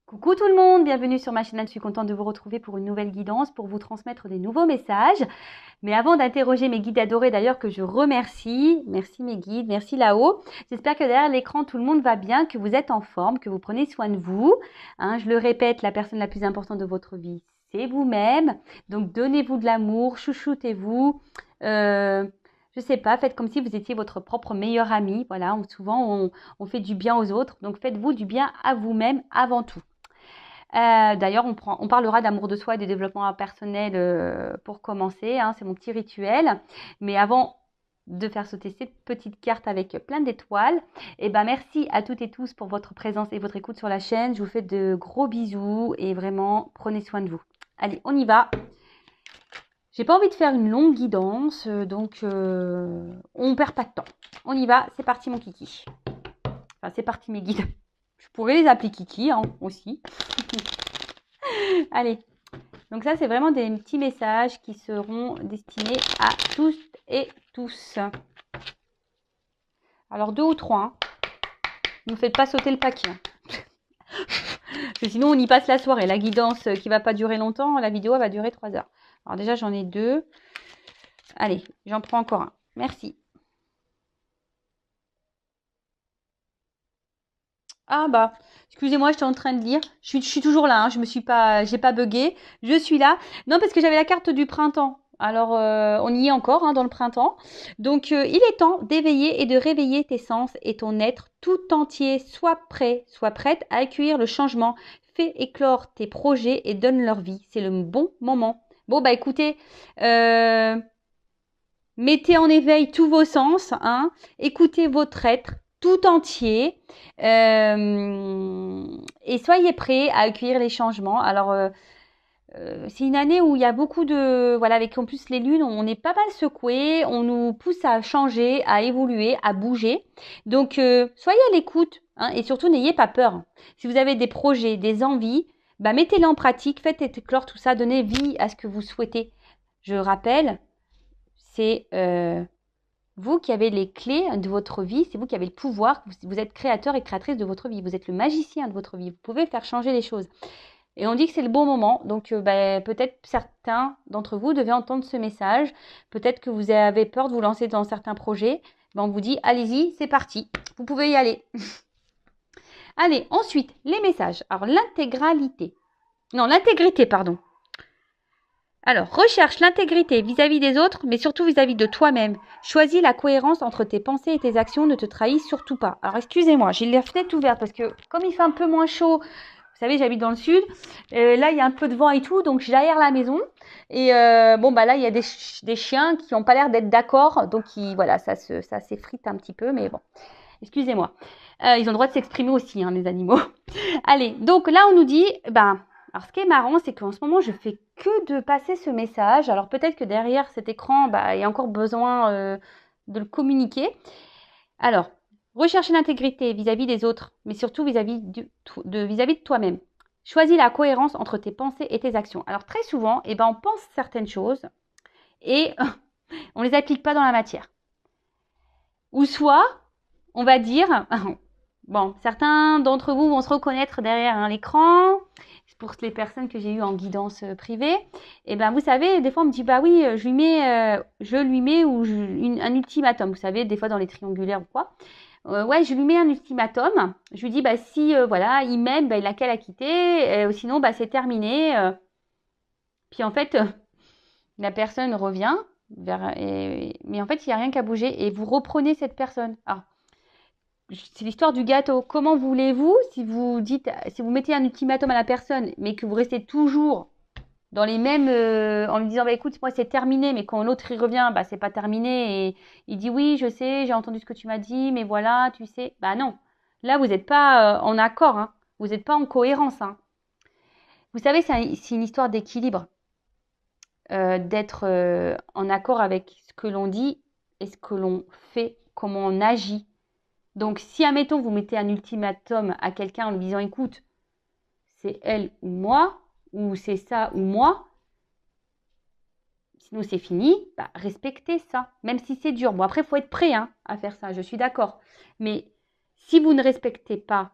Coucou tout le monde, bienvenue sur ma chaîne. Je suis contente de vous retrouver pour une nouvelle guidance, pour vous transmettre des nouveaux messages. Mais avant d'interroger mes guides adorés d'ailleurs que je remercie, merci mes guides, merci là-haut. J'espère que derrière l'écran tout le monde va bien, que vous êtes en forme, que vous prenez soin de vous. Je le répète, la personne la plus importante de votre vie, c'est vous-même. Donc donnez-vous de l'amour, chouchoutez-vous. Je sais pas, faites comme si vous étiez votre propre meilleur ami. Voilà, souvent on fait du bien aux autres. Donc faites-vous du bien à vous-même avant tout. D'ailleurs, on parlera d'amour de soi et de développement personnel pour commencer. C'est mon petit rituel. Mais avant de faire sauter cette petite carte avec plein d'étoiles, merci à toutes et tous pour votre présence et votre écoute sur la chaîne. Je vous fais de gros bisous et vraiment, prenez soin de vous. Allez, on y va. J'ai pas envie de faire une longue guidance, donc on perd pas de temps. On y va, c'est parti mon kiki. Enfin, c'est parti mes guides. Je pourrais les appeler kiki aussi. Allez, donc ça c'est vraiment des petits messages qui seront destinés à tous et tous. Alors 2 ou 3, ne faites pas sauter le paquet. Parce que sinon on y passe la soirée. La guidance qui va pas durer longtemps, la vidéo elle va durer 3 heures. Alors déjà j'en ai 2. Allez, j'en prends encore un. Merci. Ah bah, excusez-moi, j'étais en train de lire. Je suis toujours là, j'ai pas bugué. Je suis là. Non, parce que j'avais la carte du printemps. Alors, on y est encore dans le printemps. Donc, il est temps d'éveiller et de réveiller tes sens et ton être tout entier. Sois prêt, sois prête à accueillir le changement. Fais éclore tes projets et donne leur vie. C'est le bon moment. Bon, bah écoutez, mettez en éveil tous vos sens, écoutez votre être tout entier et soyez prêts à accueillir les changements. Alors, c'est une année où il y a beaucoup de... Voilà, avec en plus les lunes, on est pas mal secoué, on nous pousse à changer, à évoluer, à bouger. Donc, soyez à l'écoute et surtout, n'ayez pas peur. Si vous avez des projets, des envies, mettez-les en pratique, faites éclore tout ça, donnez vie à ce que vous souhaitez. Je rappelle, c'est vous qui avez les clés de votre vie, c'est vous qui avez le pouvoir, vous êtes créateur et créatrice de votre vie, vous êtes le magicien de votre vie, vous pouvez faire changer les choses. Et on dit que c'est le bon moment, donc peut-être certains d'entre vous devez entendre ce message, peut-être que vous avez peur de vous lancer dans certains projets, on vous dit allez-y, c'est parti, vous pouvez y aller. Allez, ensuite, les messages. Alors l'intégrité, pardon. Alors, recherche l'intégrité vis-à-vis des autres, mais surtout vis-à-vis de toi-même. Choisis la cohérence entre tes pensées et tes actions, ne te trahis surtout pas. Alors, excusez-moi, j'ai la fenêtre ouverte parce que comme il fait un peu moins chaud, vous savez, j'habite dans le sud, là, il y a un peu de vent et tout, donc j'aère la maison. Et là, il y a des chiens qui n'ont pas l'air d'être d'accord, donc voilà, ça s'effrite un petit peu, mais bon, excusez-moi. Ils ont le droit de s'exprimer aussi, les animaux. Allez, donc là, on nous dit, alors, ce qui est marrant, c'est qu'en ce moment, je fais que de passer ce message. Alors, peut-être que derrière cet écran, il y a encore besoin de le communiquer. Alors, rechercher l'intégrité vis-à-vis des autres, mais surtout vis-à-vis de toi-même. Choisis la cohérence entre tes pensées et tes actions. Alors, très souvent, on pense certaines choses et on ne les applique pas dans la matière. Ou soit, on va dire, bon, certains d'entre vous vont se reconnaître derrière l'écran. Pour les personnes que j'ai eues en guidance privée, vous savez, des fois on me dit oui, je lui mets un ultimatum. Vous savez, des fois dans les triangulaires ou quoi. Ouais, je lui mets un ultimatum. Je lui dis si voilà, il m'aime, il n'a qu'à la quitter. Sinon, c'est terminé. Puis en fait, la personne revient mais en fait, il n'y a rien qu'à bouger et vous reprenez cette personne. Alors, c'est l'histoire du gâteau. Comment voulez-vous, si vous mettez un ultimatum à la personne, mais que vous restez toujours dans les mêmes, en lui disant écoute, moi c'est terminé, mais quand l'autre il revient, c'est pas terminé et il dit oui, je sais, j'ai entendu ce que tu m'as dit, mais voilà, tu sais, non. Là vous n'êtes pas en accord, vous n'êtes pas en cohérence. Vous savez, c'est une histoire d'équilibre, d'être en accord avec ce que l'on dit et ce que l'on fait, comment on agit. Donc, si, admettons, vous mettez un ultimatum à quelqu'un en lui disant, écoute, c'est elle ou moi, ou c'est ça ou moi, sinon c'est fini, respectez ça, même si c'est dur. Bon, après, il faut être prêt à faire ça, je suis d'accord. Mais si vous ne respectez pas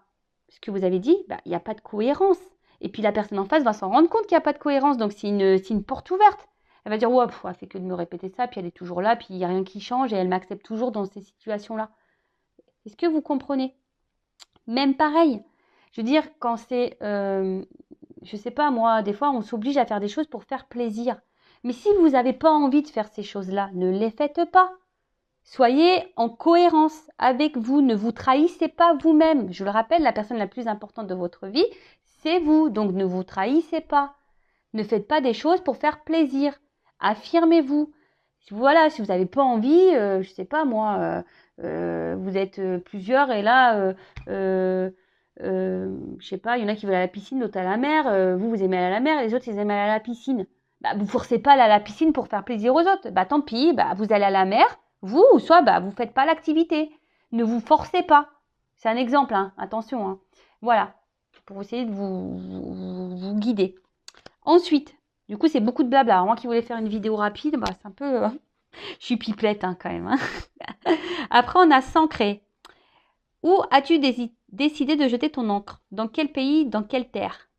ce que vous avez dit, bah, il n'y a pas de cohérence. Et puis la personne en face va s'en rendre compte qu'il n'y a pas de cohérence. Donc c'est une porte ouverte. Elle va dire, ouais, elle fait que de me répéter ça, puis elle est toujours là, puis il n'y a rien qui change et elle m'accepte toujours dans ces situations-là. Est-ce que vous comprenez? Même pareil. Je veux dire, quand c'est, je sais pas moi, des fois on s'oblige à faire des choses pour faire plaisir. Mais si vous n'avez pas envie de faire ces choses-là, ne les faites pas. Soyez en cohérence avec vous, ne vous trahissez pas vous-même. Je le rappelle, la personne la plus importante de votre vie, c'est vous. Donc ne vous trahissez pas. Ne faites pas des choses pour faire plaisir. Affirmez-vous. Voilà, si vous n'avez pas envie, je sais pas moi, vous êtes plusieurs et là, je sais pas, il y en a qui veulent aller à la piscine, d'autres à la mer. Vous aimez aller à la mer, et les autres ils aiment aller à la piscine. Bah, vous forcez pas à aller à la piscine pour faire plaisir aux autres. Bah tant pis, bah, vous allez à la mer, vous, ou soit bah, vous faites pas l'activité. Ne vous forcez pas. C'est un exemple, hein, attention. Hein. Voilà, pour essayer de vous guider. Ensuite, du coup, c'est beaucoup de blabla. Alors, moi qui voulais faire une vidéo rapide, bah, c'est un peu... je suis pipelette hein, quand même. Hein. Après, on a s'ancrer. Où as-tu décidé de jeter ton encre? Dans quel pays? Dans quelle terre?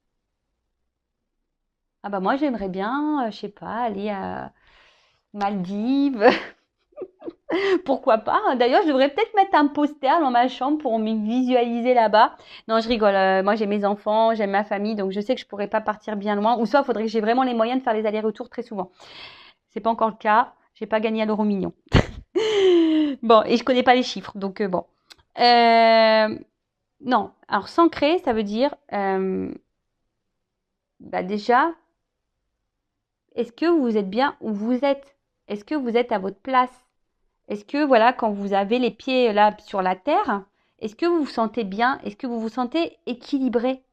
Ah bah moi, j'aimerais bien, je sais pas, aller à Maldives. Pourquoi pas? D'ailleurs, je devrais peut-être mettre un poster dans ma chambre pour me visualiser là-bas. Non, je rigole. Moi, j'ai mes enfants, j'aime ma famille, donc je sais que je pourrais pas partir bien loin. Ou soit, il faudrait que j'ai vraiment les moyens de faire les allers-retours très souvent. C'est pas encore le cas. J'ai pas gagné à l'euro million. Bon, et je connais pas les chiffres, donc bon. Non, alors s'ancrer, ça veut dire bah déjà, est-ce que vous êtes bien où vous êtes? Est-ce que vous êtes à votre place? Est-ce que, voilà, quand vous avez les pieds là sur la terre, est-ce que vous vous sentez bien? Est-ce que vous vous sentez équilibré?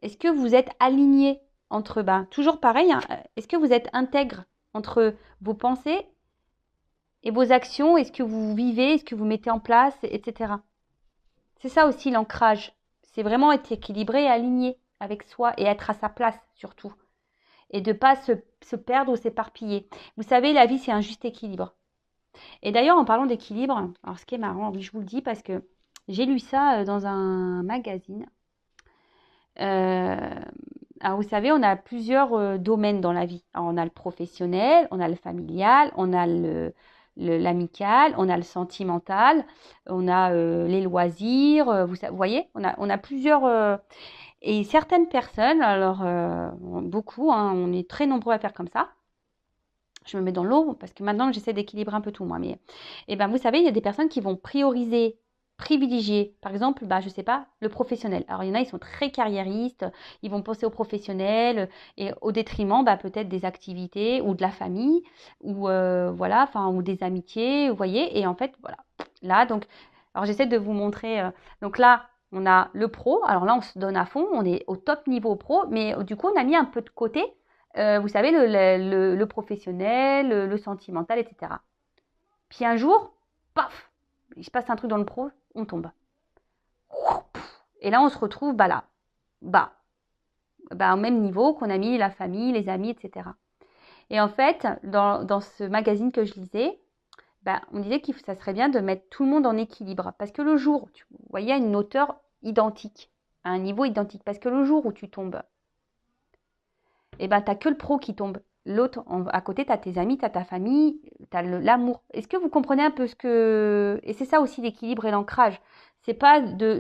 Est-ce que vous êtes aligné entre, toujours pareil, hein, est-ce que vous êtes intègre entre vos pensées et vos actions? Est-ce que vous vivez? Est-ce que vous mettez en place, etc. C'est ça aussi l'ancrage. C'est vraiment être équilibré et aligné avec soi et être à sa place surtout. Et de ne pas se perdre ou s'éparpiller. Vous savez, la vie, c'est un juste équilibre. Et d'ailleurs, en parlant d'équilibre, alors ce qui est marrant, oui, je vous le dis parce que j'ai lu ça dans un magazine. Alors, vous savez, on a plusieurs domaines dans la vie. Alors, on a le professionnel, on a le familial, on a l'amical, on a le sentimental, on a les loisirs. Vous voyez, on a plusieurs... et certaines personnes, alors beaucoup, hein, on est très nombreux à faire comme ça. Je me mets dans l'eau parce que maintenant j'essaie d'équilibrer un peu tout moi. Mais vous savez, il y a des personnes qui vont privilégier, par exemple, je sais pas, le professionnel. Alors il y en a, ils sont très carriéristes, ils vont penser au professionnel et au détriment peut-être des activités ou de la famille ou voilà, enfin ou des amitiés, vous voyez. Et en fait, voilà. Là donc, alors j'essaie de vous montrer. Donc là, on a le pro. Alors là, on se donne à fond, on est au top niveau pro, mais du coup, on a mis un peu de côté. Vous savez, le professionnel, le sentimental, etc. Puis un jour, paf, il se passe un truc dans le pro, on tombe. Et là, on se retrouve au même niveau qu'on a mis la famille, les amis, etc. Et en fait, dans ce magazine que je lisais, on disait que ça serait bien de mettre tout le monde en équilibre. Parce que le jour, vous voyez, à une hauteur identique, à un niveau identique. Parce que le jour où tu tombes, tu n'as que le pro qui tombe. L'autre, à côté, tu as tes amis, tu as ta famille, tu as l'amour. Est-ce que vous comprenez un peu ce que... Et c'est ça aussi l'équilibre et l'ancrage. C'est pas de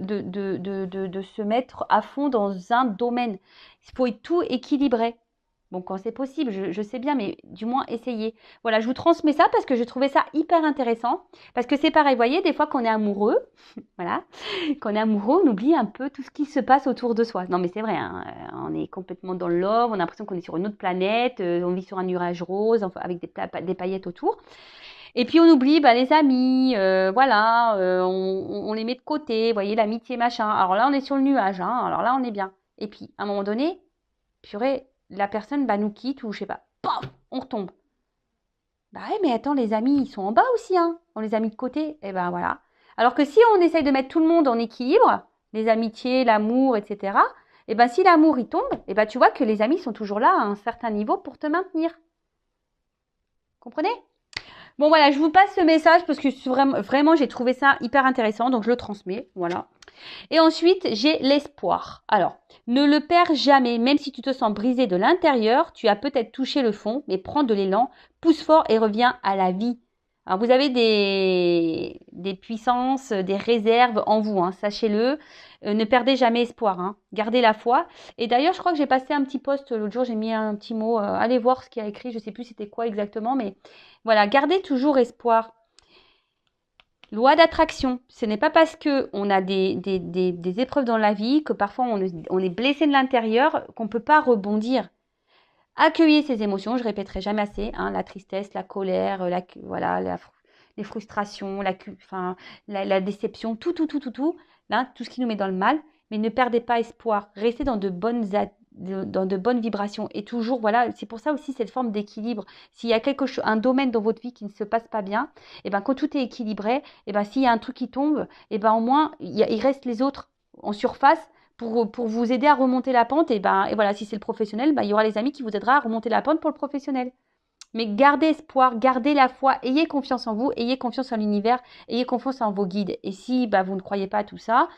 se mettre à fond dans un domaine. Il faut tout équilibrer. Bon, quand c'est possible, je sais bien, mais du moins essayer. Voilà, je vous transmets ça parce que je trouvais ça hyper intéressant. Parce que c'est pareil, vous voyez, des fois qu'on est amoureux, voilà, quand on est amoureux, on oublie un peu tout ce qui se passe autour de soi. Non, mais c'est vrai, hein, on est complètement dans le love, on a l'impression qu'on est sur une autre planète, on vit sur un nuage rose, enfin, avec des paillettes autour. Et puis on oublie les amis, voilà, on les met de côté, vous voyez, l'amitié, machin. Alors là, on est sur le nuage, hein, alors là, on est bien. Et puis, à un moment donné, purée, la personne nous quitte ou je sais pas, paf, on retombe. Ouais, mais attends, les amis, ils sont en bas aussi, hein. On les a mis de côté. Et voilà. Alors que si on essaye de mettre tout le monde en équilibre, les amitiés, l'amour, etc., si l'amour il tombe, tu vois que les amis sont toujours là à un certain niveau pour te maintenir. Comprenez? Bon voilà, je vous passe ce message parce que vraiment j'ai trouvé ça hyper intéressant, donc je le transmets. Voilà. Et ensuite, j'ai l'espoir. Alors, ne le perds jamais, même si tu te sens brisé de l'intérieur, tu as peut-être touché le fond, mais prends de l'élan, pousse fort et reviens à la vie. Alors, vous avez des puissances, des réserves en vous, hein, sachez-le. Ne perdez jamais espoir, hein. Gardez la foi. Et d'ailleurs, je crois que j'ai passé un petit post l'autre jour, j'ai mis un petit mot. Allez voir ce qu'il y a écrit, je ne sais plus c'était quoi exactement, mais voilà, gardez toujours espoir. Loi d'attraction, ce n'est pas parce qu'on a des épreuves dans la vie que parfois on est blessé de l'intérieur qu'on ne peut pas rebondir. Accueillez ces émotions, je répéterai jamais assez, hein, la tristesse, la colère, les frustrations, la déception, tout, là, tout ce qui nous met dans le mal, mais ne perdez pas espoir, restez dans dans de bonnes vibrations et toujours, voilà, c'est pour ça aussi cette forme d'équilibre. S'il y a un domaine dans votre vie qui ne se passe pas bien, et ben quand tout est équilibré, et ben s'il y a un truc qui tombe, et ben au moins il reste les autres en surface pour vous aider à remonter la pente. Et voilà, si c'est le professionnel, il y aura les amis qui vous aidera à remonter la pente pour le professionnel. Mais gardez espoir, gardez la foi, ayez confiance en vous, ayez confiance en l'univers, ayez confiance en vos guides. Et si vous ne croyez pas à tout ça,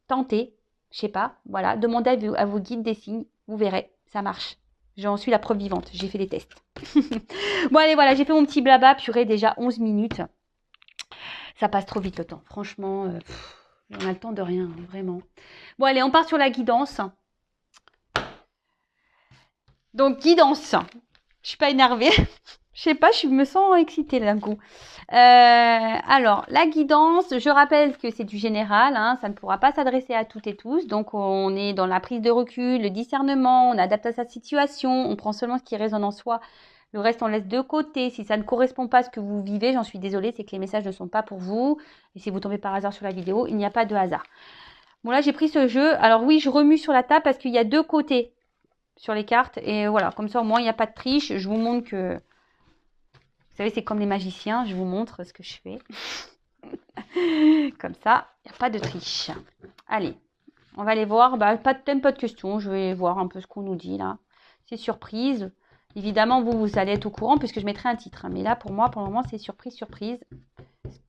tentez, je sais pas, voilà, demandez à vos guides des signes, vous verrez, ça marche. J'en suis la preuve vivante, j'ai fait des tests. Bon allez, voilà, j'ai fait mon petit blabla, purée, déjà 11 minutes. Ça passe trop vite le temps, franchement, on a le temps de rien, hein, vraiment. Bon allez, on part sur la guidance. Donc guidance, je suis pas énervée. Je sais pas, je me sens excitée d'un coup. Alors, la guidance, je rappelle que c'est du général, hein, ça ne pourra pas s'adresser à toutes et tous. Donc, on est dans la prise de recul, le discernement, on adapte à sa situation, on prend seulement ce qui résonne en soi. Le reste, on laisse de côté. Si ça ne correspond pas à ce que vous vivez, j'en suis désolée, c'est que les messages ne sont pas pour vous. Et si vous tombez par hasard sur la vidéo, il n'y a pas de hasard. Bon, là, j'ai pris ce jeu. Alors oui, je remue sur la table parce qu'il y a deux côtés sur les cartes. Et voilà, comme ça, au moins, il n'y a pas de triche. Je vous montre que... Vous savez, c'est comme les magiciens. Je vous montre ce que je fais. Comme ça, il n'y a pas de triche. Allez, on va aller voir. Pas de thème, pas de questions. Je vais voir un peu ce qu'on nous dit là. C'est surprise. Évidemment, vous allez être au courant puisque je mettrai un titre. Mais là, pour moi, pour le moment, c'est surprise, surprise.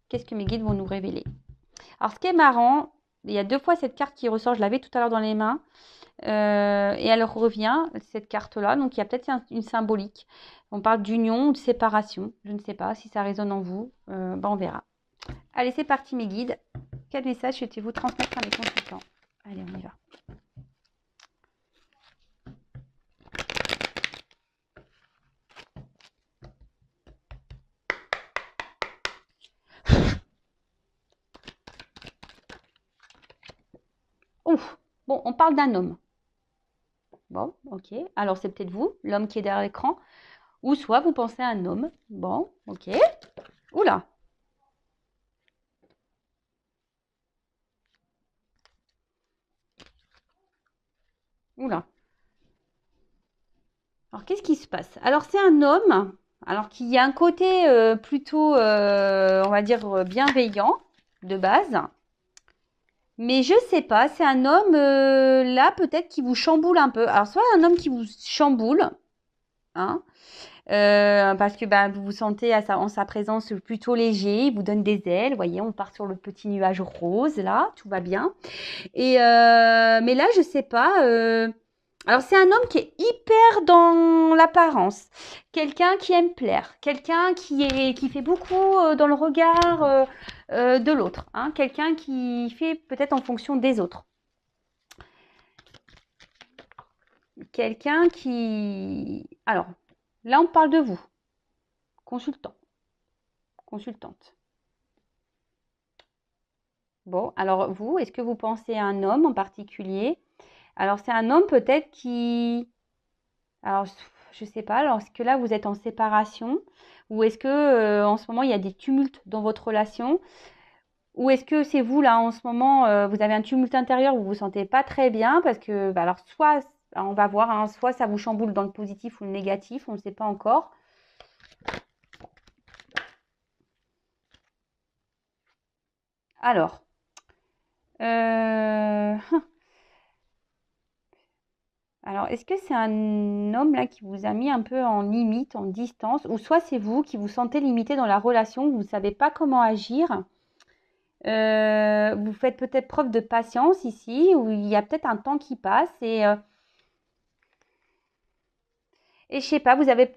Qu'est-ce que mes guides vont nous révéler? Alors, ce qui est marrant, il y a deux fois cette carte qui ressort. Je l'avais tout à l'heure dans les mains. Et elle revient, cette carte-là. Donc, il y a peut-être une symbolique. On parle d'union ou de séparation. Je ne sais pas si ça résonne en vous. On verra. Allez, c'est parti mes guides. Quel message souhaitez-vous transmettre à mes consultants? Allez, on y va. Ouf. Bon, on parle d'un homme. Bon, ok. Alors, c'est peut-être vous, l'homme qui est derrière l'écran. Ou soit vous pensez à un homme. Bon, ok. Oula. Oula. Alors, qu'est-ce qui se passe? Alors, c'est un homme, alors qu'il y a un côté plutôt, on va dire, bienveillant de base. Mais je sais pas, c'est un homme, là, peut-être qui vous chamboule un peu. Alors, soit un homme qui vous chamboule, hein, parce que vous vous sentez en sa présence plutôt léger, il vous donne des ailes. Vous voyez, on part sur le petit nuage rose, là, tout va bien. Et mais là, je sais pas. Alors, c'est un homme qui est hyper dans l'apparence. Quelqu'un qui aime plaire. Quelqu'un qui fait beaucoup dans le regard de l'autre. Hein. Quelqu'un qui fait peut-être en fonction des autres. Quelqu'un qui... Alors, là, on parle de vous. Consultant. Consultante. Bon, alors vous, est-ce que vous pensez à un homme en particulier? Alors, c'est un homme peut-être qui... Alors, je sais pas, alors est-ce que là, vous êtes en séparation? Ou est-ce que en ce moment, il y a des tumultes dans votre relation? Ou est-ce que c'est vous, là, en ce moment, vous avez un tumulte intérieur où vous vous sentez pas très bien? Parce que, alors, soit, on va voir, hein, soit ça vous chamboule dans le positif ou le négatif, on ne sait pas encore. Alors, alors, est-ce que c'est un homme là qui vous a mis un peu en limite, en distance, ou soit c'est vous qui vous sentez limité dans la relation, vous ne savez pas comment agir, Vous faites peut-être preuve de patience ici, où il y a peut-être un temps qui passe et je sais pas, vous avez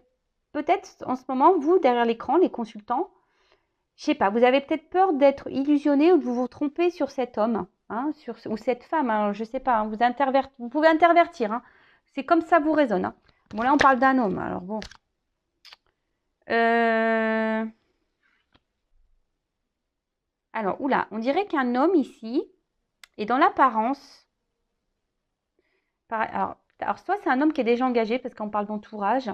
peut-être en ce moment, vous, derrière l'écran, les consultants, je sais pas, vous avez peut-être peur d'être illusionné ou de vous tromper sur cet homme, hein, ou cette femme, hein, je sais pas, hein, vous pouvez intervertir, hein, c'est comme ça vous résonne. Hein. Bon, là, on parle d'un homme, alors bon. Alors, oula, on dirait qu'un homme ici est dans l'apparence. Alors, soit c'est un homme qui est déjà engagé, parce qu'on parle d'entourage,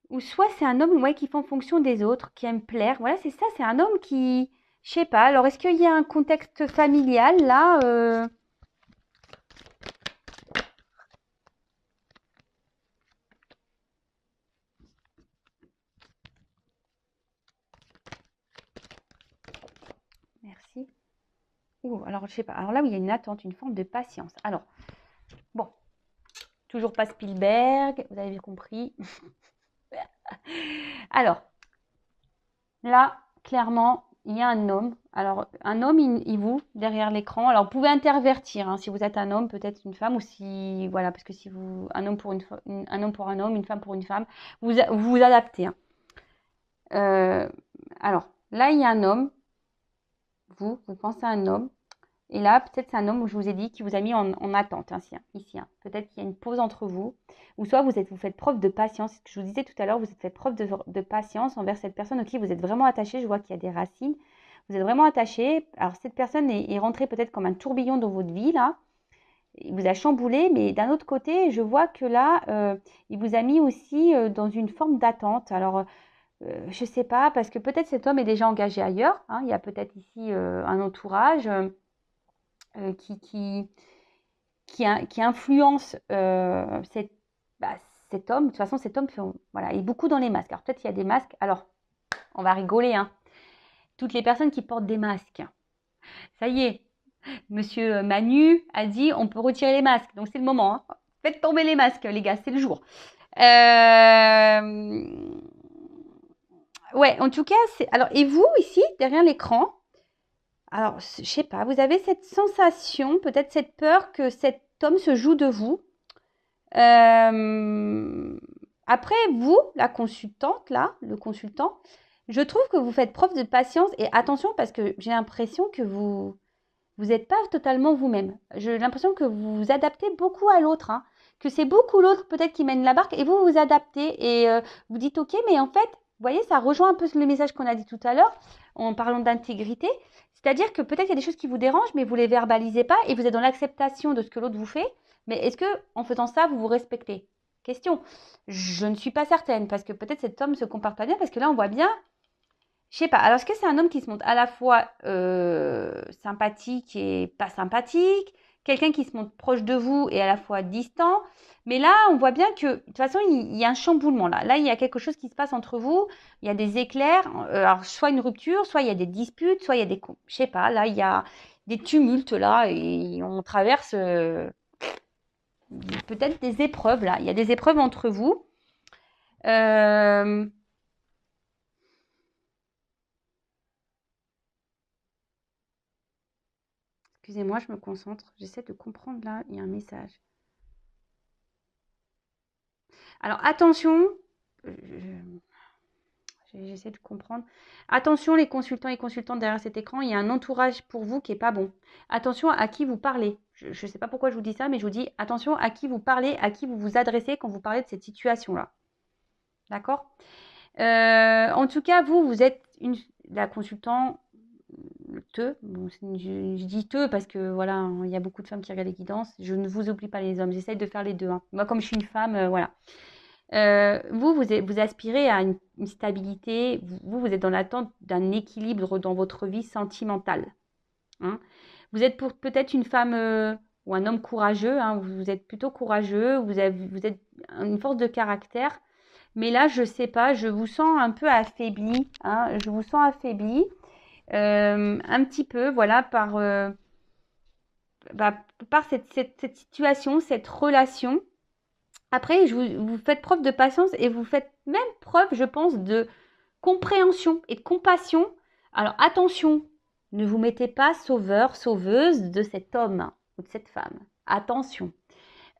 ou soit c'est un homme ouais, qui fait en fonction des autres, qui aime plaire. Voilà, c'est ça, c'est un homme qui, je sais pas. Alors, est-ce qu'il y a un contexte familial là Merci. Ouh, alors, je sais pas. Alors là, où il y a une attente, une forme de patience. Alors, bon, toujours pas Spielberg, vous avez compris. Alors, là, clairement, il y a un homme. Alors, un homme, il vous, derrière l'écran. Alors, vous pouvez intervertir, hein, si vous êtes un homme, peut-être une femme, ou si, voilà, parce que si vous, un homme pour un homme pour un homme, une femme pour une femme, vous adaptez. Hein. Alors, là, il y a un homme. Vous pensez à un homme. Et là, peut-être c'est un homme où je vous ai dit qui vous a mis en attente ici. Hein. Peut-être qu'il y a une pause entre vous. Ou soit vous faites preuve de patience. Ce que je vous disais tout à l'heure, vous faites preuve de patience envers cette personne auquel vous êtes vraiment attaché. Je vois qu'il y a des racines. Vous êtes vraiment attaché. Alors cette personne est rentrée peut-être comme un tourbillon dans votre vie là. Il vous a chamboulé, mais d'un autre côté, je vois que là, il vous a mis aussi dans une forme d'attente. Alors, je ne sais pas, parce que peut-être cet homme est déjà engagé ailleurs. Hein. Il y a peut-être ici un entourage. Qui, qui influence bah, cet homme. De toute façon, cet homme voilà, est beaucoup dans les masques. Alors peut-être qu'il y a des masques. Alors, on va rigoler. Hein. Toutes les personnes qui portent des masques. Ça y est, Monsieur Manu a dit on peut retirer les masques. Donc c'est le moment. Hein. Faites tomber les masques, les gars, c'est le jour. Ouais, en tout cas, alors, et vous, ici, derrière l'écran, alors, je sais pas, vous avez cette sensation, peut-être cette peur que cet homme se joue de vous. Après, vous, la consultante, là, le consultant, je trouve que vous faites preuve de patience et attention parce que j'ai l'impression que vous n'êtes pas totalement vous-même. J'ai l'impression que vous vous adaptez beaucoup à l'autre, hein, que c'est beaucoup l'autre peut-être qui mène la barque et vous vous adaptez et vous dites ok, mais en fait, vous voyez, ça rejoint un peu le message qu'on a dit tout à l'heure en parlant d'intégrité. C'est-à-dire que peut-être il y a des choses qui vous dérangent, mais vous ne les verbalisez pas et vous êtes dans l'acceptation de ce que l'autre vous fait. Mais est-ce que en faisant ça, vous vous respectez? Question. Je ne suis pas certaine parce que peut-être cet homme se comporte pas bien parce que là, on voit bien. Je sais pas. Alors, est-ce que c'est un homme qui se montre à la fois sympathique et pas sympathique? Quelqu'un qui se montre proche de vous et à la fois distant? Mais là, on voit bien que, de toute façon, il y a un chamboulement là. Là, il y a quelque chose qui se passe entre vous. Il y a des éclairs. Alors, soit une rupture, soit il y a des disputes, soit il y a des... Je sais pas. Là, il y a des tumultes là et on traverse peut-être des épreuves là. Il y a des épreuves entre vous. Excusez-moi, je me concentre. J'essaie de comprendre là. Il y a un message. Alors attention, j'essaie de comprendre. Attention les consultants et consultantes derrière cet écran, il y a un entourage pour vous qui n'est pas bon. Attention à qui vous parlez. Je ne sais pas pourquoi je vous dis ça, mais je vous dis attention à qui vous parlez, à qui vous vous adressez quand vous parlez de cette situation-là. D'accord En tout cas, vous êtes la consultante. Bon, je dis te parce que voilà, il y a beaucoup de femmes qui regardent les guidances. Je ne vous oublie pas les hommes, j'essaie de faire les deux. Hein. Moi, comme je suis une femme, voilà. Vous aspirez à une stabilité, vous êtes dans l'attente d'un équilibre dans votre vie sentimentale. Hein. Vous êtes peut-être une femme ou un homme courageux, hein, vous êtes plutôt courageux, vous êtes une force de caractère, mais là, je ne sais pas, je vous sens un peu affaibli, hein, je vous sens affaibli, un petit peu, voilà, par cette situation, cette relation. Après, vous faites preuve de patience et vous faites même preuve, je pense, de compréhension et de compassion Alors attention, ne vous mettez pas sauveur, sauveuse de cet homme ou de cette femme. Attention.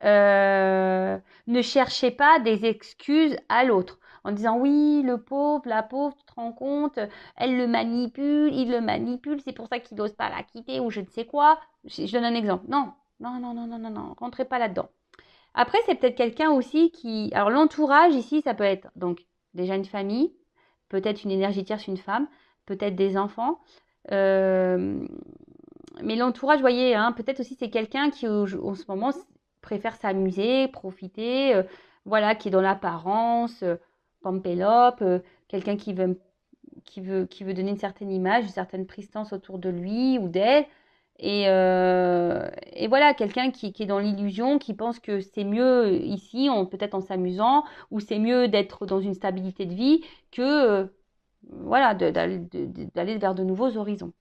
Ne cherchez pas des excuses à l'autre en disant oui, le pauvre, la pauvre, tu te rends compte, elle le manipule, il le manipule, c'est pour ça qu'il n'ose pas la quitter ou je ne sais quoi. Je donne un exemple. Non, non, non, non, non, non, non, rentrez pas là-dedans. Après, c'est peut-être quelqu'un aussi qui... Alors l'entourage ici, ça peut être donc déjà une famille, peut-être une énergie tierce, une femme, peut-être des enfants. Euh, mais l'entourage, vous voyez, hein, peut-être aussi c'est quelqu'un qui en ce moment préfère s'amuser, profiter, voilà, qui est dans l'apparence, pampélope, quelqu'un qui veut donner une certaine image, une certaine prestance autour de lui ou d'elle. Et voilà, quelqu'un qui est dans l'illusion, qui pense que c'est mieux ici, peut-être en s'amusant, ou c'est mieux d'être dans une stabilité de vie que voilà, d'aller vers de nouveaux horizons.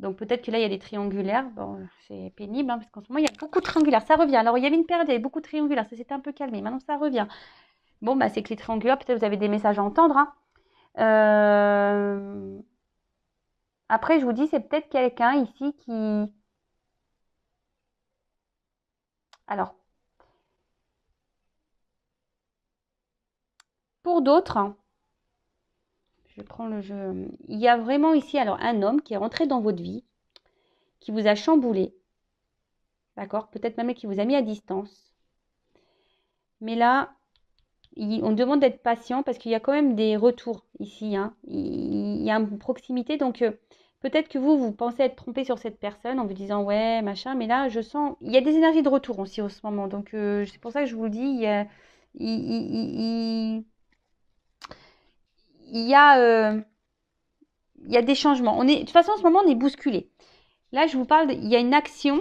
Donc peut-être que là, il y a des triangulaires. Bon, c'est pénible, hein, parce qu'en ce moment, il y a beaucoup de triangulaires. Ça revient. Alors, il y avait une période, il y avait beaucoup de triangulaires. Ça s'était un peu calmé. Maintenant, ça revient. Bon, bah, c'est que les triangulaires, peut-être vous avez des messages à entendre. Hein. Après, je vous dis, c'est peut-être quelqu'un ici qui... Alors, pour d'autres, hein, je prends le jeu. Il y a vraiment ici alors un homme qui est rentré dans votre vie, qui vous a chamboulé, d'accord? Peut-être même qui vous a mis à distance. Mais là, on demande d'être patient parce qu'il y a quand même des retours ici. Hein. Il y a une proximité. Donc, peut-être que vous pensez être trompé sur cette personne en vous disant ouais, machin. Mais là, je sens. Il y a des énergies de retour aussi en ce moment. Donc, c'est pour ça que je vous le dis. Il y a, il y a des changements. De toute façon, en ce moment, on est bousculé. Là, je vous parle, il y a une action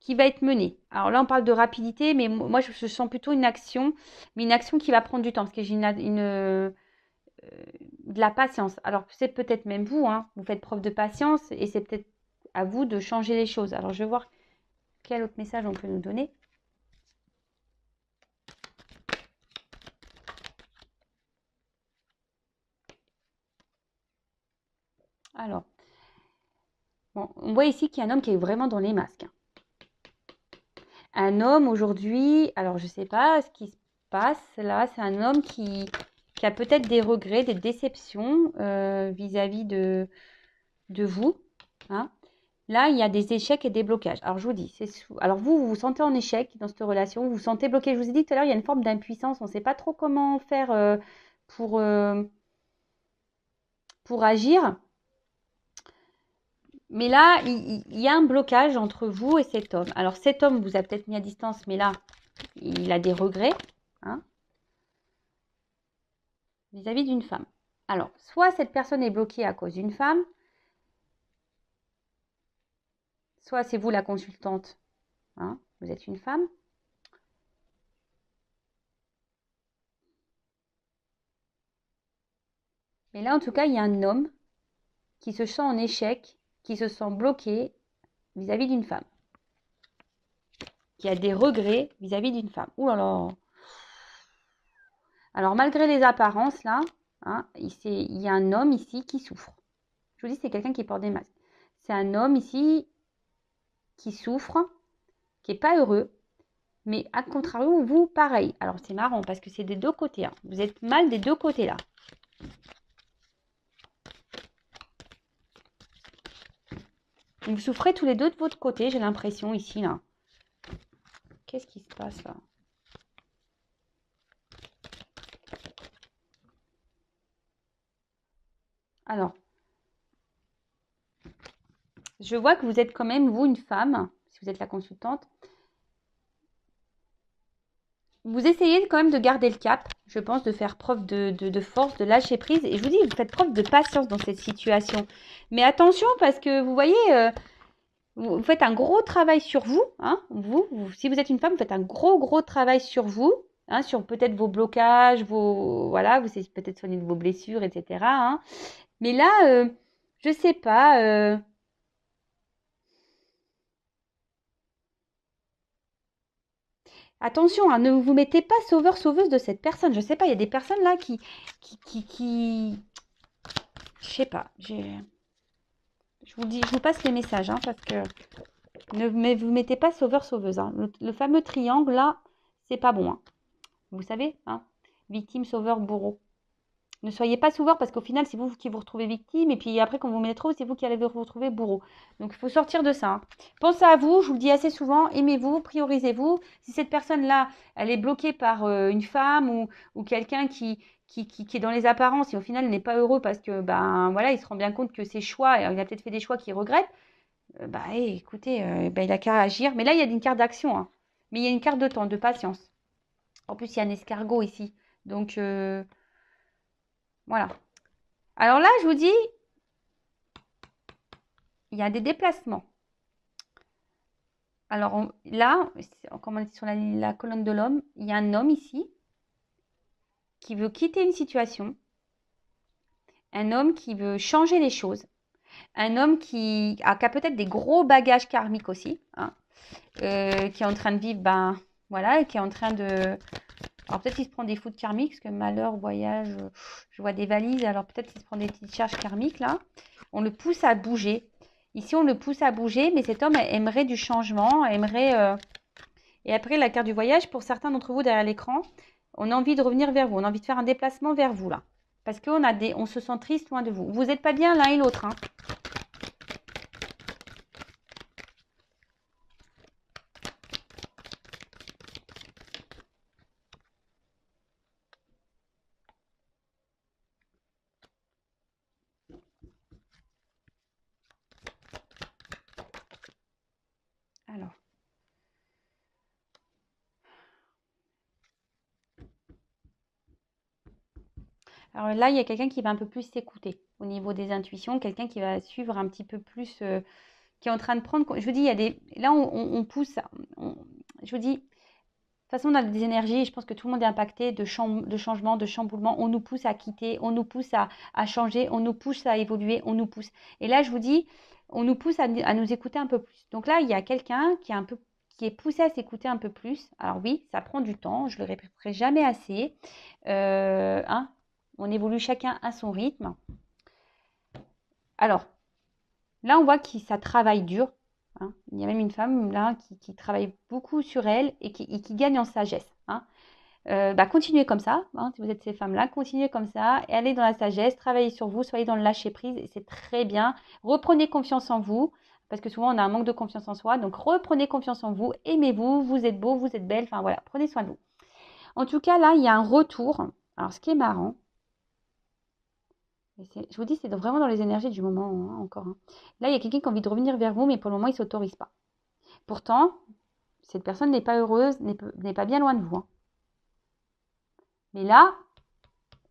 qui va être menée. Alors là, on parle de rapidité, mais moi, je sens plutôt une action, mais une action qui va prendre du temps, parce que j'ai de la patience. Alors, c'est peut-être même vous, hein, vous faites preuve de patience, et c'est peut-être à vous de changer les choses. Alors, je vais voir quel autre message on peut nous donner. Alors, bon, on voit ici qu'il y a un homme qui est vraiment dans les masques. Un homme aujourd'hui, alors je ne sais pas ce qui se passe là, c'est un homme qui a peut-être des regrets, des déceptions vis-à-vis de vous. Hein. Là, il y a des échecs et des blocages. Alors, je vous dis, alors vous vous sentez en échec dans cette relation, vous vous sentez bloqué. Je vous ai dit tout à l'heure, il y a une forme d'impuissance. On ne sait pas trop comment faire pour, euh, pour agir. Mais là, il y a un blocage entre vous et cet homme. Alors, cet homme vous a peut-être mis à distance, mais là, il a des regrets hein, vis-à-vis d'une femme. Alors, soit cette personne est bloquée à cause d'une femme, soit c'est vous la consultante, hein, vous êtes une femme. Mais là, en tout cas, il y a un homme qui se sent en échec, qui se sent bloqué vis-à-vis d'une femme, qui a des regrets vis-à-vis d'une femme. Ouh là là. Alors, malgré les apparences, là, hein, il y a un homme ici qui souffre. Je vous dis, c'est quelqu'un qui porte des masques. C'est un homme ici qui souffre, qui n'est pas heureux, mais à contrario, vous, pareil. Alors, c'est marrant parce que c'est des deux côtés. Hein. Vous êtes mal des deux côtés, là. Vous souffrez tous les deux de votre côté, j'ai l'impression, ici, là. Qu'est-ce qui se passe, là? Alors, je vois que vous êtes quand même, vous, une femme, si vous êtes la consultante. Vous essayez quand même de garder le cap, je pense, de faire preuve de force, de lâcher prise. Et je vous dis, vous faites preuve de patience dans cette situation. Mais attention, parce que vous voyez, vous faites un gros travail sur vous. Hein, si vous êtes une femme, vous faites un gros travail sur vous. Hein, sur peut-être vos blocages, voilà, vous essayez peut-être soigner de vos blessures, etc. Hein. Mais là, je ne sais pas... Attention, hein, ne vous mettez pas sauveur-sauveuse de cette personne. Je ne sais pas, il y a des personnes là qui... Je sais pas. Je vous dis, je vous passe les messages, hein, parce que ne vous mettez pas sauveur-sauveuse. Hein. Le fameux triangle, là, c'est pas bon. Hein. Vous savez, hein, victime, sauveur, bourreau. Ne soyez pas sauveur parce qu'au final, c'est vous qui vous retrouvez victime. Et puis après, quand vous mettez trop, c'est vous qui allez vous retrouver bourreau. Donc, il faut sortir de ça. Hein. Pensez à vous, je vous le dis assez souvent, aimez-vous, priorisez-vous. Si cette personne-là, elle est bloquée par une femme ou quelqu'un qui est dans les apparences et au final n'est pas heureux parce que, ben voilà, il se rend bien compte que ses choix, il a peut-être fait des choix qu'il regrette, écoutez, il a qu'à agir. Mais là, il y a une carte d'action. Hein. Mais il y a une carte de temps, de patience. En plus, il y a un escargot ici. Donc, voilà. Alors là, je vous dis, il y a des déplacements. Alors là, comme on est sur la colonne de l'homme, il y a un homme ici qui veut quitter une situation, un homme qui veut changer les choses, un homme qui a peut-être des gros bagages karmiques aussi, hein, qui est en train de vivre, voilà, et qui est en train de... Alors peut-être qu'il se prend des foudres karmiques, parce que malheur, voyage, je vois des valises, alors peut-être qu'il se prend des petites charges karmiques là. On le pousse à bouger. Ici, on le pousse à bouger, mais cet homme aimerait du changement, aimerait... Et après, la carte du voyage, pour certains d'entre vous derrière l'écran, on a envie de revenir vers vous, on a envie de faire un déplacement vers vous là. Parce on se sent triste loin de vous. Vous n'êtes pas bien l'un et l'autre. Hein. Alors là, il y a quelqu'un qui va un peu plus s'écouter au niveau des intuitions, quelqu'un qui va suivre un petit peu plus, qui est en train de prendre. Je vous dis, il y a des. Là, on pousse. Je vous dis, de toute façon, on a des énergies, et je pense que tout le monde est impacté de changement, de chamboulement. On nous pousse à quitter, on nous pousse à changer, on nous pousse à évoluer, on nous pousse. Et là, je vous dis, on nous pousse à nous écouter un peu plus. Donc là, il y a quelqu'un qui est poussé à s'écouter un peu plus. Alors oui, ça prend du temps, je le répéterai jamais assez. Hein, on évolue chacun à son rythme. Alors, là, on voit que ça travaille dur. Hein. Il y a même une femme là qui travaille beaucoup sur elle et qui gagne en sagesse. Hein. Continuez comme ça, hein, si vous êtes ces femmes-là, continuez comme ça, et allez dans la sagesse, travaillez sur vous, soyez dans le lâcher-prise, et c'est très bien. Reprenez confiance en vous, parce que souvent on a un manque de confiance en soi, donc reprenez confiance en vous, aimez-vous, vous êtes beau, vous êtes belle, enfin voilà, prenez soin de vous. En tout cas, là, il y a un retour. Alors, ce qui est marrant, je vous dis, c'est vraiment dans les énergies du moment, hein, encore. Hein. Là, il y a quelqu'un qui a envie de revenir vers vous, mais pour le moment, il ne s'autorise pas. Pourtant, cette personne n'est pas heureuse, n'est pas bien loin de vous. Hein. Mais là,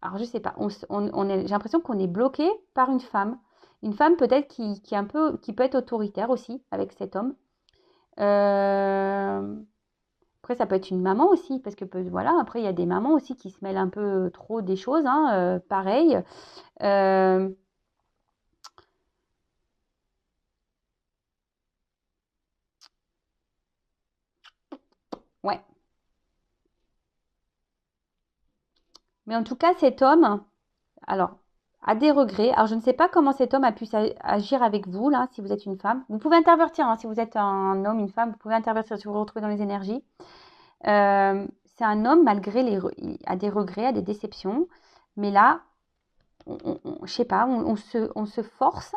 alors je sais pas, j'ai l'impression qu'on est bloqué par une femme. Une femme peut-être qui peut être autoritaire aussi avec cet homme. Après, ça peut être une maman aussi, parce que voilà, après, il y a des mamans aussi qui se mêlent un peu trop des choses, hein, pareil. Ouais. Mais en tout cas, cet homme, alors, a des regrets. Alors, je ne sais pas comment cet homme a pu agir avec vous, là, si vous êtes une femme. Vous pouvez intervertir, hein, si vous êtes un homme, une femme, vous pouvez intervertir si vous vous retrouvez dans les énergies. C'est un homme, malgré il a des regrets, a des déceptions. Mais là, je sais pas, on se force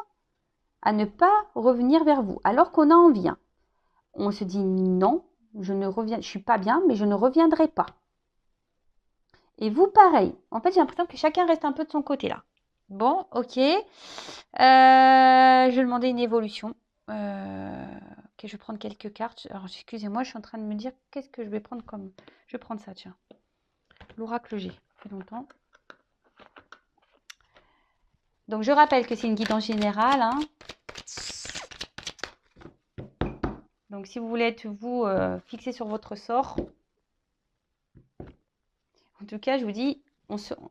à ne pas revenir vers vous, alors qu'on a envie. Hein. On se dit non, je suis pas bien, mais je ne reviendrai pas. Et vous, pareil. En fait, j'ai l'impression que chacun reste un peu de son côté là. Bon, ok. Je vais demander une évolution. Ok, je vais prendre quelques cartes. Alors, excusez-moi, je suis en train de me dire qu'est-ce que je vais prendre comme... Je vais prendre ça, tiens. L'oracle G. Ça fait longtemps. Donc, je rappelle que c'est une guidance générale. Hein. Donc, si vous voulez être, vous, fixé sur votre sort... En tout cas, je vous dis...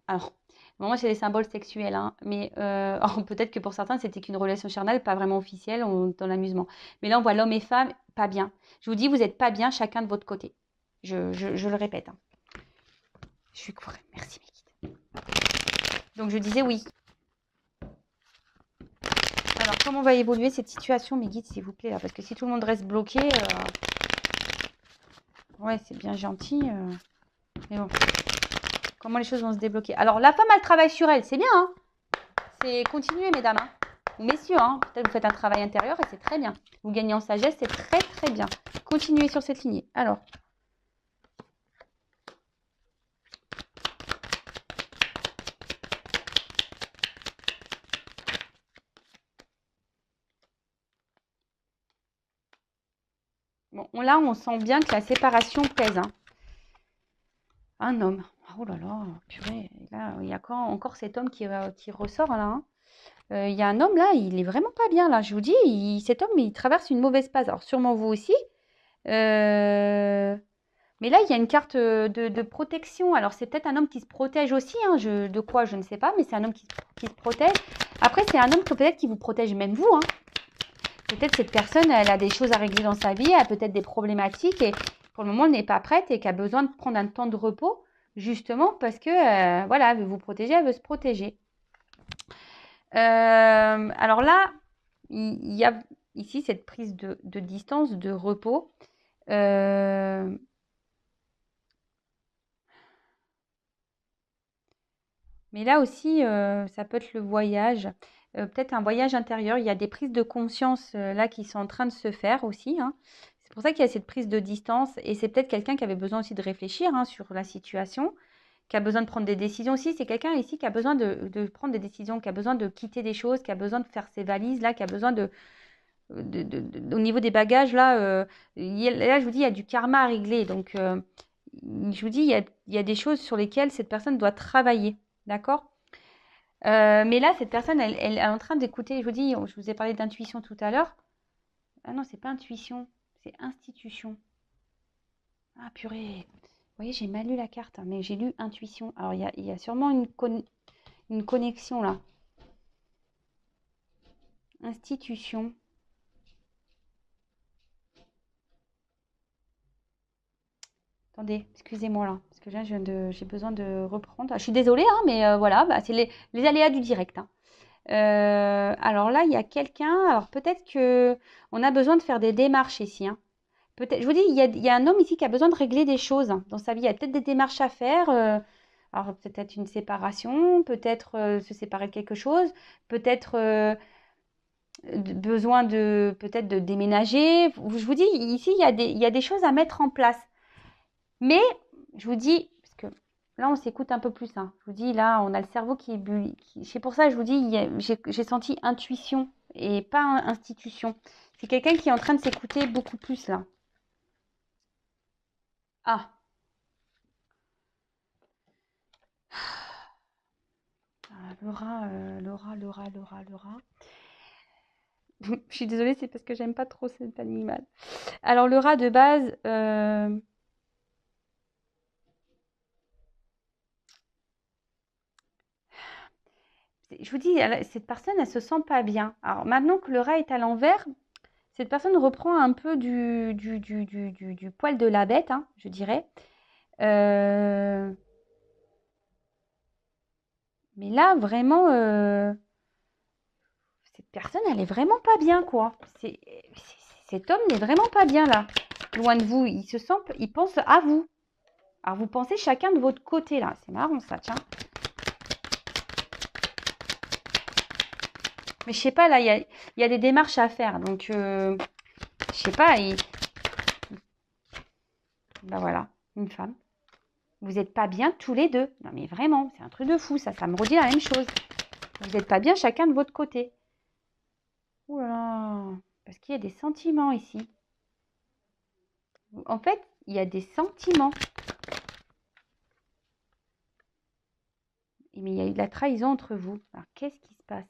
Alors... Moi, c'est des symboles sexuels, hein, mais peut-être que pour certains, c'était qu'une relation charnelle, pas vraiment officielle, dans l'amusement. Mais là, on voit l'homme et femme pas bien. Je vous dis, vous n'êtes pas bien chacun de votre côté. Je le répète. Hein. Je suis courée. Merci, mes guides. Donc, je disais oui. Alors, comment va évoluer cette situation, mes guides, s'il vous plaît, là? Parce que si tout le monde reste bloqué, ouais, c'est bien gentil. Mais bon, comment les choses vont se débloquer? Alors, la femme, elle travaille sur elle, c'est bien, hein? C'est continuer, mesdames, hein? Ou messieurs, hein? Peut-être vous faites un travail intérieur et c'est très bien. Vous gagnez en sagesse, c'est très, très bien. Continuez sur cette lignée. Alors, bon, là, on sent bien que la séparation pèse, hein. Un homme. Oh là là, purée. Là, il y a encore cet homme qui ressort, là, hein. Il y a un homme, là, il est vraiment pas bien, là. Je vous dis, cet homme, il traverse une mauvaise passe. Alors, sûrement vous aussi. Mais là, il y a une carte de protection. Alors, c'est peut-être un homme qui se protège aussi, hein. De quoi, je ne sais pas, mais c'est un homme qui se protège. Après, c'est un homme que peut-être qui vous protège même vous, hein. Peut-être cette personne, elle a des choses à régler dans sa vie, elle a peut-être des problématiques et pour le moment, elle n'est pas prête et qui a besoin de prendre un temps de repos, justement parce que, voilà, elle veut vous protéger, elle veut se protéger. Alors là, il y a ici cette prise de distance, de repos. Mais là aussi, ça peut être le voyage, peut-être un voyage intérieur. Il y a des prises de conscience, là qui sont en train de se faire aussi, hein. C'est pour ça qu'il y a cette prise de distance et c'est peut-être quelqu'un qui avait besoin aussi de réfléchir, hein, sur la situation, qui a besoin de prendre des décisions aussi. C'est quelqu'un ici qui a besoin de prendre des décisions, qui a besoin de quitter des choses, qui a besoin de faire ses valises là, qui a besoin au niveau des bagages là, là je vous dis, il y a du karma à régler donc je vous dis, il y a des choses sur lesquelles cette personne doit travailler. D'accord? Mais là, cette personne, elle est en train d'écouter. Je vous dis, je vous ai parlé d'intuition tout à l'heure. Ah non, c'est pas intuition, c'est institution. Ah purée. Vous voyez, j'ai mal lu la carte, hein, mais j'ai lu intuition. Alors, il y a sûrement une connexion là. Institution. Attendez, excusez-moi là, parce que là, j'ai besoin de reprendre. Ah, je suis désolée, hein, mais voilà, bah, c'est les aléas du direct, hein. Alors là, il y a quelqu'un. Alors peut-être que on a besoin de faire des démarches ici, hein. Peut-être, je vous dis, il y a un homme ici qui a besoin de régler des choses, hein, dans sa vie. Il y a peut-être des démarches à faire. Alors peut-être une séparation, peut-être se séparer de quelque chose, peut-être besoin de peut-être de déménager. Je vous dis, ici, il y a des choses à mettre en place. Mais je vous dis, parce que là, on s'écoute un peu plus, hein. Je vous dis, là, on a le cerveau qui est c'est pour ça que je vous dis, j'ai senti intuition et pas institution. C'est quelqu'un qui est en train de s'écouter beaucoup plus, là. Ah, Laura. Je suis désolée, c'est parce que j'aime pas trop cet animal. Alors, le rat de base, je vous dis, cette personne, elle se sent pas bien. Alors, maintenant que le rat est à l'envers, cette personne reprend un peu du poil de la bête, hein, je dirais. Euh, mais là, vraiment, cette personne, elle est vraiment pas bien, quoi. Cet homme n'est vraiment pas bien, là. Loin de vous. Il pense à vous. Alors, vous pensez chacun de votre côté, là. C'est marrant, ça, tiens. Mais je sais pas, là, il y a des démarches à faire. Donc, je sais pas. Ben voilà, une femme. Vous n'êtes pas bien tous les deux. Non, mais vraiment, c'est un truc de fou, ça me redit la même chose. Vous n'êtes pas bien chacun de votre côté. Ouh là là, parce qu'il y a des sentiments ici. En fait, il y a des sentiments. Mais il y a eu de la trahison entre vous. Alors, qu'est-ce qui se passe?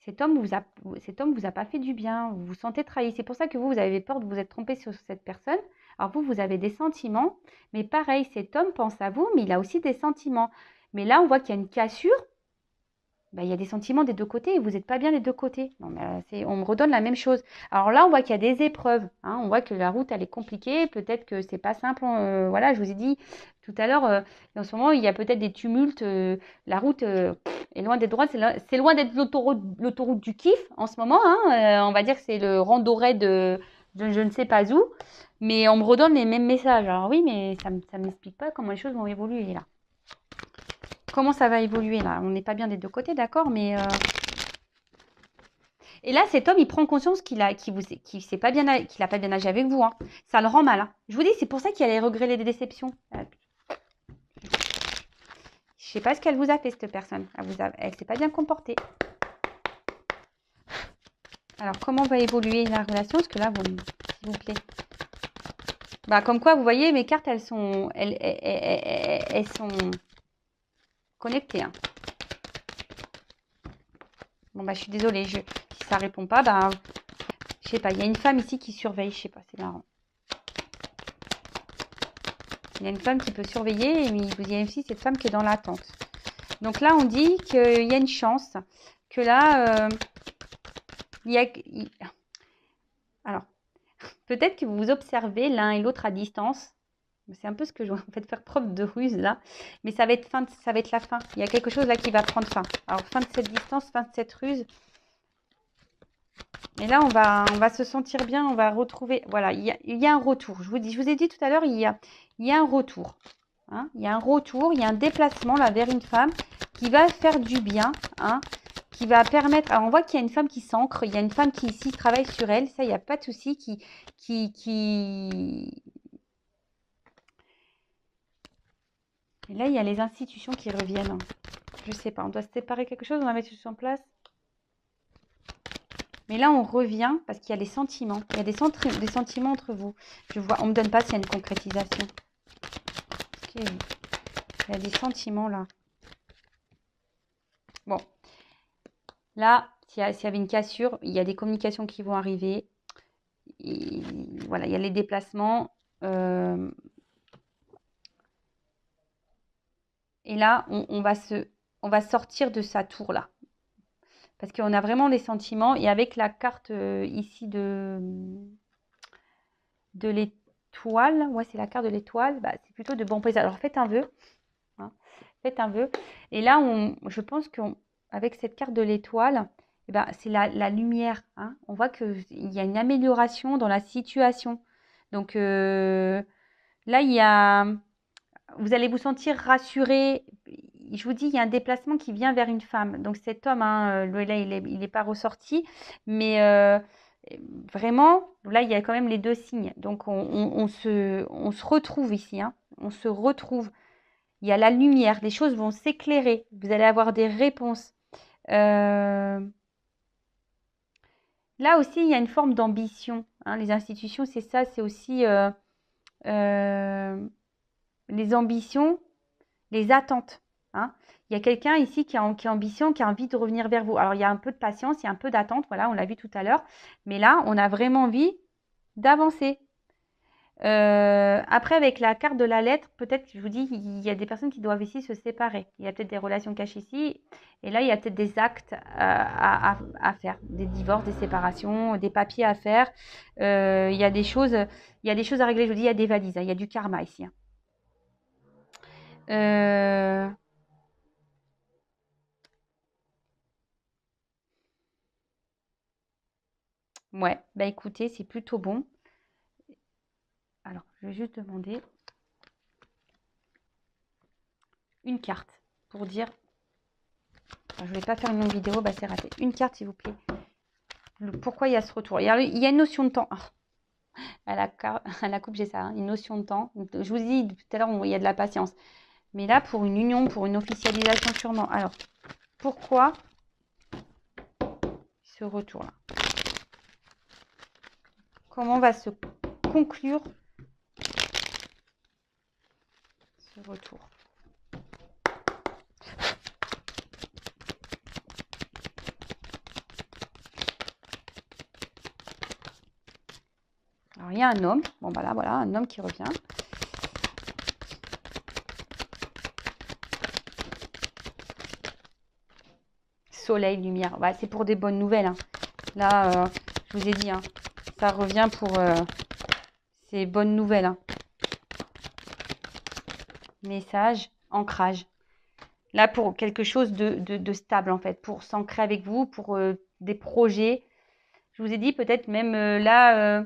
Cet homme vous a pas fait du bien. Vous vous sentez trahi. C'est pour ça que vous avez peur de vous être trompé sur cette personne. Alors vous avez des sentiments. Mais pareil, cet homme pense à vous, mais il a aussi des sentiments. Mais là, on voit qu'il y a une cassure. Ben, il y a des sentiments des deux côtés et vous n'êtes pas bien des deux côtés. Non, mais on me redonne la même chose. Alors là, on voit qu'il y a des épreuves, hein. On voit que la route, elle est compliquée. Peut-être que c'est pas simple. Voilà, je vous ai dit tout à l'heure, en ce moment, il y a peut-être des tumultes. La route est loin d'être droite. C'est loin d'être l'autoroute du kiff en ce moment. Hein. On va dire que c'est le randonnée de je ne sais pas où. Mais on me redonne les mêmes messages. Alors oui, mais ça ne m'explique pas comment les choses vont évoluer là. Comment ça va évoluer là? On n'est pas bien des deux côtés, d'accord, mais... Et là, cet homme, il prend conscience qu'il n'a pas bien agi avec vous. Hein. Ça le rend mal. Hein. Je vous dis, c'est pour ça qu'il y a les regrets et les déceptions. Je sais pas ce qu'elle vous a fait, cette personne. Elle s'est pas bien comportée. Alors, comment va évoluer la relation? Parce que là, s'il vous plaît. Bah, comme quoi, vous voyez, mes cartes, elles sont connectées. Hein. Bon, bah, je suis désolée. Si ça répond pas, bah, je sais pas. Il y a une femme ici qui surveille. Je sais pas, c'est marrant. Il y a une femme qui peut surveiller, mais il y a aussi cette femme qui est dans l'attente. Donc là, on dit qu'il y a une chance, que là, alors, peut-être que vous vous observez l'un et l'autre à distance. C'est un peu ce que je vais en fait faire preuve de ruse là. Mais ça va être la fin. Il y a quelque chose là qui va prendre fin. Alors, fin de cette distance, fin de cette ruse. Et là, on va se sentir bien, on va retrouver... Voilà, il y a un retour. Je vous ai dit tout à l'heure, il y a un retour. Hein, il y a un retour, il y a un déplacement là vers une femme qui va faire du bien, hein, qui va permettre... Alors, on voit qu'il y a une femme qui s'ancre, il y a une femme qui ici travaille sur elle, ça, il n'y a pas de souci, Et là, il y a les institutions qui reviennent. Je ne sais pas, on doit se séparer quelque chose, on va mettre tout en place. Mais là, on revient parce qu'il y a les sentiments. Il y a des sentiments entre vous. Je vois, on ne me donne pas s'il y a une concrétisation. Okay. Il y a des sentiments là. Bon. Là, s'il y avait une cassure, il y a des communications qui vont arriver. Et voilà, il y a les déplacements. Et là, on va sortir de sa tour là. Parce qu'on a vraiment des sentiments. Et avec la carte ici de l'étoile, ouais, c'est la carte de l'étoile, bah, c'est plutôt de bons présents. Alors, faites un vœu. Hein, faites un vœu. Et là, je pense qu'avec cette carte de l'étoile, eh ben, c'est la lumière. Hein. On voit qu'il y a une amélioration dans la situation. Donc, là, vous allez vous sentir rassuré. Je vous dis, il y a un déplacement qui vient vers une femme. Donc cet homme, hein, là, il n'est pas ressorti. Mais vraiment, là, il y a quand même les deux signes. Donc on se retrouve ici. Hein. On se retrouve. Il y a la lumière. Les choses vont s'éclairer. Vous allez avoir des réponses. Là aussi, il y a une forme d'ambition. Hein. Les institutions, c'est ça. C'est aussi les ambitions, les attentes. Hein. Il y a quelqu'un ici qui a ambition, qui a envie de revenir vers vous. Alors, il y a un peu de patience, il y a un peu d'attente. Voilà, on l'a vu tout à l'heure. Mais là, on a vraiment envie d'avancer. Après, avec la carte de la lettre, peut-être, je vous dis, il y a des personnes qui doivent ici se séparer. Il y a peut-être des relations cachées ici. Et là, il y a peut-être des actes à faire. Des divorces, des séparations, des papiers à faire. Il y a des choses à régler. Je vous dis, il y a des valises. Hein, il y a du karma ici. Hein. Ouais, bah écoutez, c'est plutôt bon. Alors, je vais juste demander une carte pour dire... Alors, je ne vais pas faire une longue vidéo, bah c'est raté. Une carte, s'il vous plaît. Pourquoi il y a ce retour? Il y a une notion de temps. À la coupe, j'ai ça, hein, une notion de temps. Je vous dis, tout à l'heure, il y a de la patience. Mais là, pour une union, pour une officialisation, sûrement. Alors, pourquoi ce retour-là? Comment va se conclure ce retour? Alors, il y a un homme. Bon, bah là, voilà, un homme qui revient. Soleil, lumière. Bah, c'est pour des bonnes nouvelles. Hein. Là, je vous ai dit, hein, ça revient pour ces bonnes nouvelles. Hein. Message, ancrage. Là, pour quelque chose de stable, en fait, pour s'ancrer avec vous, pour des projets. Je vous ai dit, peut-être même là,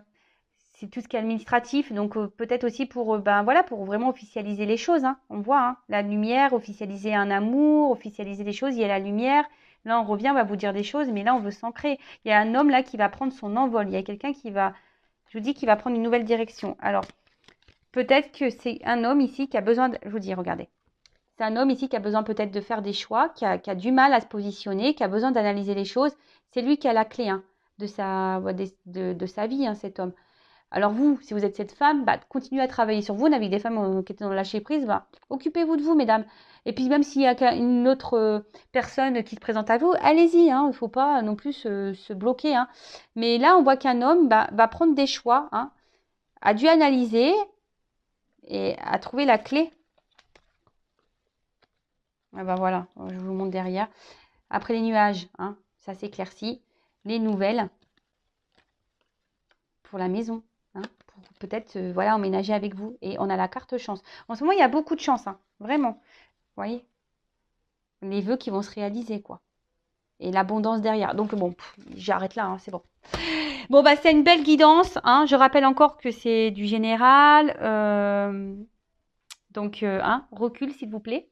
c'est tout ce qui est administratif, donc peut-être aussi pour, ben voilà, pour vraiment officialiser les choses, hein. On voit, hein, la lumière, officialiser un amour, officialiser les choses, il y a la lumière. Là, on revient, on va vous dire des choses, mais là, on veut s'ancrer. Il y a un homme là qui va prendre son envol. Il y a quelqu'un qui va, je vous dis, qui va prendre une nouvelle direction. Alors, peut-être que c'est un homme ici qui a besoin de, je vous dis, regardez. C'est un homme ici qui a besoin peut-être de faire des choix, qui a du mal à se positionner, qui a besoin d'analyser les choses. C'est lui qui a la clé, hein, de sa vie, hein, cet homme. Alors vous, si vous êtes cette femme, bah, continuez à travailler sur vous. On a vu des femmes qui étaient dans le lâcher prise, bah, occupez-vous de vous, mesdames. Et puis même s'il y a une autre personne qui se présente à vous, allez-y, hein, il ne faut pas non plus se bloquer, hein. Mais là, on voit qu'un homme bah, va prendre des choix, hein, a dû analyser et a trouvé la clé. Ah bah voilà, je vous montre derrière. Après les nuages, hein, ça s'éclaircit. Les nouvelles pour la maison, hein, pour peut-être voilà, emménager avec vous. Et on a la carte chance. En ce moment, il y a beaucoup de chance, hein, vraiment. Vous voyez, les vœux qui vont se réaliser, quoi. Et l'abondance derrière. Donc bon, j'arrête là, hein, c'est bon. Bon, bah c'est une belle guidance, hein. Je rappelle encore que c'est du général. Donc, hein, recul, s'il vous plaît.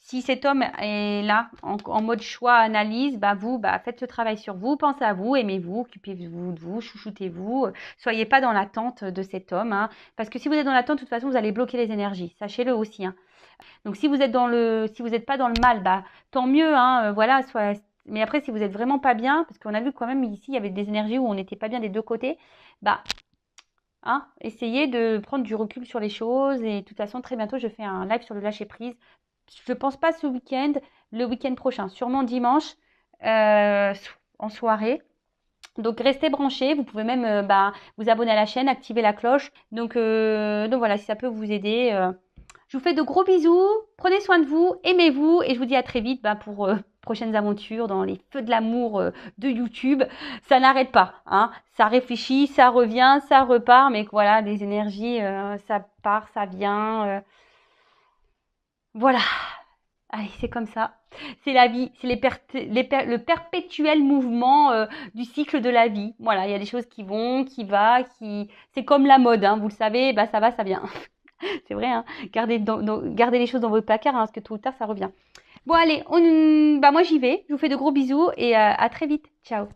Si cet homme est là, en mode choix, analyse, bah vous, bah faites ce travail sur vous, pensez à vous, aimez-vous, occupez-vous de vous, chouchoutez-vous. Soyez pas dans l'attente de cet homme, hein, parce que si vous êtes dans l'attente, de toute façon, vous allez bloquer les énergies. Sachez-le aussi, hein. Donc, si vous êtes si vous n'êtes pas dans le mal, bah tant mieux, hein, voilà. Mais après, si vous êtes vraiment pas bien, parce qu'on a vu quand même ici, il y avait des énergies où on n'était pas bien des deux côtés, bah hein, essayez de prendre du recul sur les choses. Et de toute façon, très bientôt, je fais un live sur le lâcher prise. Je ne pense pas ce week-end, le week-end prochain, sûrement dimanche en soirée. Donc restez branchés, vous pouvez même bah, vous abonner à la chaîne, activer la cloche. Donc voilà, si ça peut vous aider. Je vous fais de gros bisous, prenez soin de vous, aimez-vous et je vous dis à très vite bah, pour prochaines aventures dans les feux de l'amour de YouTube. Ça n'arrête pas, hein. Ça réfléchit, ça revient, ça repart, mais voilà, des énergies, ça part, ça vient. Voilà. Allez, c'est comme ça. C'est la vie, c'est le perpétuel mouvement du cycle de la vie. Voilà, il y a des choses qui vont, qui va, qui... C'est comme la mode, hein, vous le savez, bah ça va, ça vient. C'est vrai, hein. Gardez les choses dans votre placard, hein, parce que tôt ou tard, ça revient. Bon, allez, bah moi j'y vais. Je vous fais de gros bisous et à très vite. Ciao.